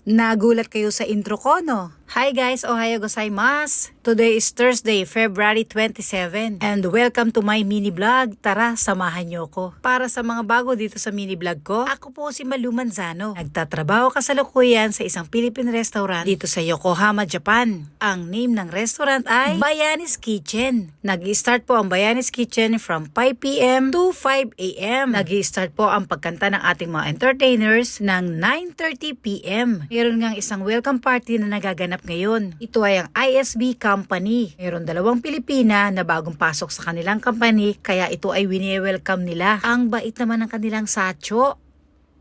Nagulat kayo sa intro ko, no? Hi guys, ohayo gozaimasu. Today is Thursday, February 27. And welcome to my mini vlog. Tara, samahan niyo ko. Para sa mga bago dito sa mini vlog ko, ako po si Malu Manzano. Nagtatrabaho kasalukuyan sa isang Philippine restaurant dito sa Yokohama, Japan. Ang name ng restaurant ay Bayani's Kitchen. Nag-i-start po ang Bayani's Kitchen from 5 p.m. to 5 a.m. Nag-i-start po ang pagkanta ng ating mga entertainers ng 9:30 p.m. Meron ngang isang welcome party na nagaganap ngayon. Ito ay ang ISB Company. Meron dalawang Pilipina na bagong pasok sa kanilang company, kaya ito ay wini-welcome nila. Ang bait naman ng kanilang sacho.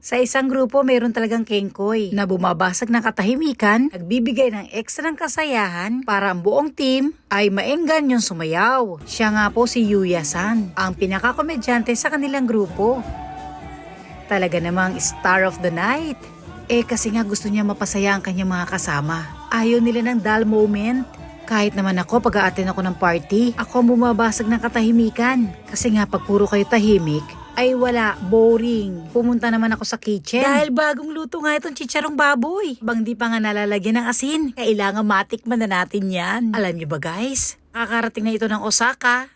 Sa isang grupo, meron talagang kengkoy na bumabasag ng katahimikan, nagbibigay ng ekstra ng kasayahan para ang buong team ay maenggan yung sumayaw. Siya nga po si Yuya-san, ang pinakakomedyante sa kanilang grupo. Talaga namang star of the night. Kasi nga gusto niya mapasaya ang kanyang mga kasama. Ayaw nila ng dull moment. Kahit naman ako pag-a-attend ako ng party, ako ang bumabasag ng katahimikan. Kasi nga pag puro kayo tahimik, ay wala, boring. Pumunta naman ako sa kitchen. Dahil bagong luto nga itong chicharong baboy. Bang di pa nga nalalagyan ng asin. Kailangan matikman na natin yan. Alam niyo ba guys? Kakarating na ito ng Osaka.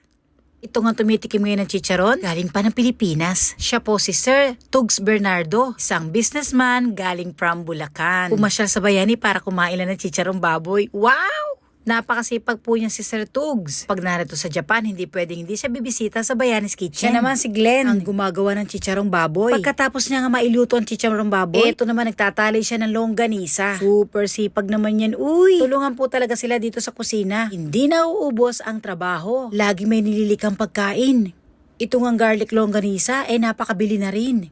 Ito nga tumitikim ngayon ng chicharon, galing pa ng Pilipinas. Siya po si Sir Tugs Bernardo, isang businessman galing from Bulacan. Pumasyal sa Bayani para kumain lang ng chicharong baboy. Wow! Napakasipag po niya si Sir Tugs. Pag narito sa Japan, hindi pwedeng hindi siya bibisita sa Bayani's Kitchen. Siya naman si Glenn, ang gumagawa ng chicharong baboy. Pagkatapos niya nga mailuto ang chicharong baboy, eto naman nagtatali siya ng longganisa. Super sipag naman yan, uy! Tulungan po talaga sila dito sa kusina. Hindi na uubos ang trabaho. Lagi may nililikang pagkain. Ito ngang garlic longganisa ay napakabili na rin.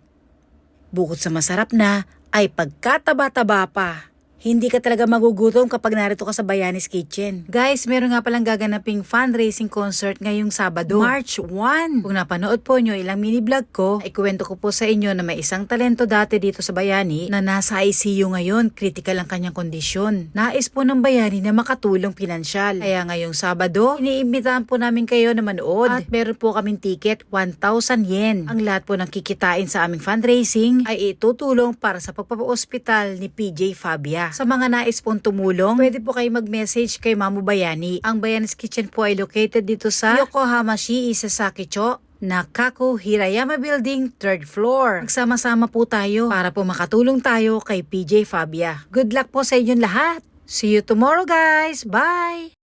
Bukod sa masarap na, ay pagkataba-taba pa. Hindi ka talaga magugutom kapag narito ka sa Bayani's Kitchen. Guys, meron nga palang gaganaping fundraising concert ngayong Sabado, March 1. Kung napanood po nyo ilang mini vlog ko, ay kuwento ko po sa inyo na may isang talento dati dito sa Bayani na nasa ICU ngayon, critical ang kanyang kondisyon. Nais po ng Bayani na makatulong pinansyal. Kaya ngayong Sabado, iniimbitahan po namin kayo na manood. At meron po kaming ticket, 1,000 yen. Ang lahat po ng kikitain sa aming fundraising ay itutulong para sa pagpapa-ospital ni PJ Fabia. Sa mga nais pong tumulong, pwede po kayo mag-message kay Mamu Bayani. Ang Bayani's Kitchen po ay located dito sa Yokohama Shi Sasaki-cho, Nakaku Hirayama Building, 3rd floor. Magsama-sama po tayo para po makatulong tayo kay PJ Fabia. Good luck po sa inyong lahat. See you tomorrow guys. Bye!